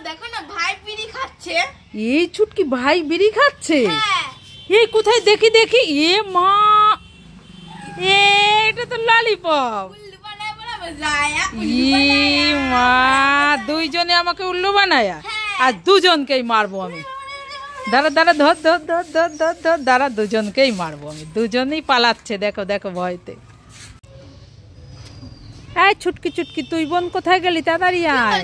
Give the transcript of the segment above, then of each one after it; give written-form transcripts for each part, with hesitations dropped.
দেখো না ভাই বিড়ি খাচ্ছে। এই ছুটকি ভাই বিড়ি খাচ্ছে? হ্যাঁ। এই কোথায় দেখি দেখি। এ মা, এটা তো ললিপপ। উল্লু বানায় বলা যায়। ই মা, দুইজনে আমাকে উল্লু বানায় আর দুজনকেই মারবো আমি। দাঁড়া দাঁড়া, ধর ধর ধর ধর ধর ধর, দাঁড়া, দুজনকেই মারবো আমি। দুজনেই পালাচ্ছে, দেখো দেখো ভয়তে। এই ছুটকি চুটকি, তুই বোন কোথায় গেলি? তাড়াতাড়ি আয়।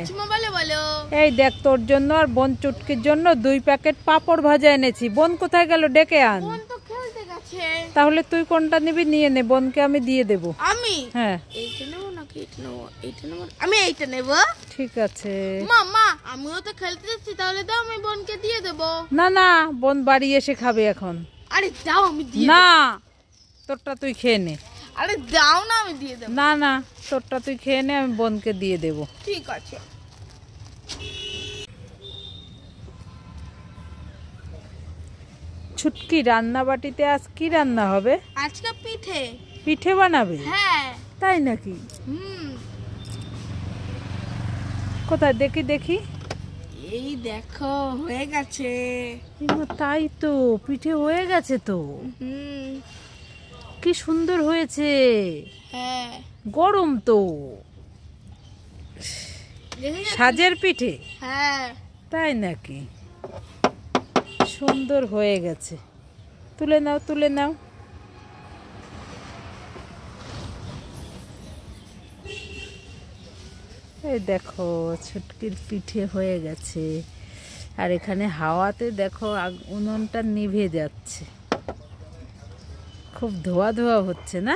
এই দেখ, তোর জন্য আর বোন চুটকির জন্য 2 প্যাকেট পাপড় ভাজা এনেছি। বোন কোথায় গেল? ডেকে আন। তাহলে তুই কোনটা নিবি? নিয়ে নে, বোনকে আমি দিয়ে দেবো। আমি? হ্যাঁ। এইটা নেবো নাকি এটা নেবো? এইটা নেবো। আমি এইটা নেব। ঠিক আছে। মা আমিও তো খেলতে যাচ্ছি, তাহলে দাও আমি বোনকে দিয়ে দেবো। না না, বোন বাড়ি এসে খাবে এখন। আরে দাও, আমি দিয়ে না, তোরটা তুই খেয়ে নে। আরে দাও না, আমি দিয়ে দেবো। না না, তোরটা তুই খেয়ে নে, আমি বোনকে দিয়ে দেবো। ঠিক আছে। ছুটকি, রান্না বাটিতে আজ কি রান্না হবে? আজকে পিঠে। পিঠে বানাবে? হ্যাঁ। তাই নাকি? কোথায় দেখি দেখি। এই দেখো হয়ে গেছে। তাই তো, পিঠে হয়ে গেছে তো। কি সুন্দর হয়েছে। হ্যাঁ। গরম তো। সাজের পিঠে? হ্যাঁ। তাই নাকি? সুন্দর হয়ে গেছে। তুলে নাও তুলে নাও। এই দেখো, ছুটকির পিঠে হয়ে গেছে। আর এখানে হাওয়াতে দেখো উনুনটা নিভে যাচ্ছে। খুব ধোয়া ধোয়া হচ্ছে না?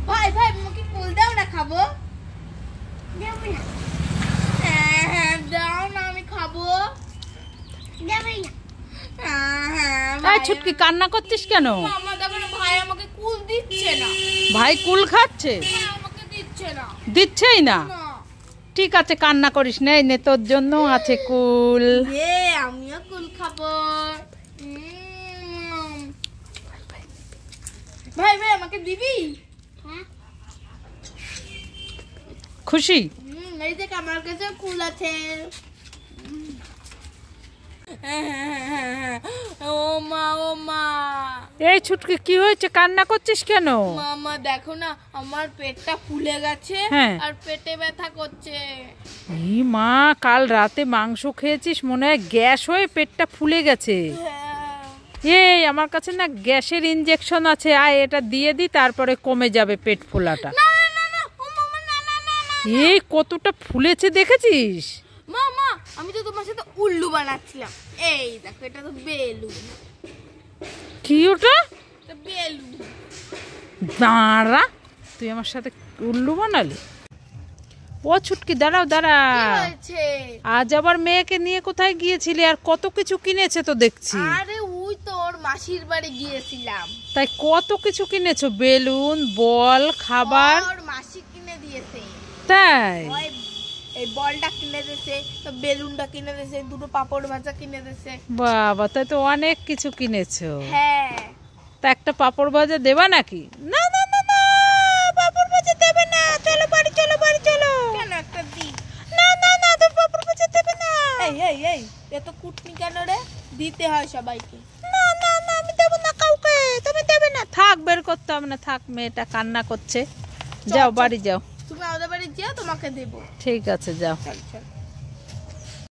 ভাই ভাই, আমাকে ফুল দাও না, খাবো। হ্যাঁ দাও না, আমি খাবো। ছুটকি, কান্না করছিস কেন? মামা দেখো না, ভাই আমাকে কুল দিচ্ছে না। ভাই কুল খাচ্ছে? আমাকে দিচ্ছে না। দিচ্ছেই না? ঠিক আছে, কান্না করিস না, নে তোর জন্য আছে কুল। আমিও কুল খাবো। ভাই ভাই, আমাকে দিবি? খুশি? এই দেখ, আমার কাছে কুল আছে। ও মা ও মা। এই ছুটকি, কি হয়েছে? কান্না করছিস কেন? মামা দেখো না, আমার পেটটা ফুলে গেছে আর পেটে ব্যথা করছে। এই মা, কাল রাতে মাংস খেয়েছিস, মনে হয় গ্যাস হয়ে পেটটা ফুলে গেছে। এই আমার কাছে না গ্যাসের ইনজেকশন আছে, আয় এটা দিয়ে দি, তারপরে কমে যাবে পেট ফোলাটা। এই কতটা ফুলেছে দেখেছিস? মামা, আমি তো তোমার সাথে উল্লু বানাচ্ছিলাম। এই দেখো, এটা তো বেলুন। কি ওটা? বেলুন। দাঁড়া, তুই আমার সাথে উল্লু বানালি? ও ছুটকি, দাঁড়াও দাঁড়া। আজ আবার মেয়েকে নিয়ে কোথায় গিয়েছিলি? আর কত কিছু কিনেছে তো দেখছি। আরে ওই তো ওর মাসির বাড়ি গিয়েছিলাম। তাই কত কিছু কিনেছো? বেলুন, বল, খাবার? ওর মাসি কিনে দিয়েছে। তাই? এই বলটা কিনে দিয়েছে, বেলুনটা কিনে দিয়েছে, 2 পাপড় ভাজা কিনে দিয়েছে। বাবা, তাই তো অনেক কিছু কিনেছো। হ্যাঁ। তা একটা পাপড় ভাজা দেবা নাকি? না না না না, পাপড় ভাজা দেবে না। চলো বাড়ি চলো, বাড়ি চলো। কেন একটা দি? না না না, তুমি পাপড় ভাজা দেবে না। এই এই এই, এত কুটনি কেন রে? দিতে হয় সবাইকে। না না না, আমি দেব না কাউকে। তুমি দেবে না? থাক, বের করতে হবে না, থাক, মেয়েটা কান্না করছে। যাও বাড়ি যাও। তুমি আমাদের বাড়ি যাও, তোমাকে দেবো। ঠিক আছে, যাও। চল চল।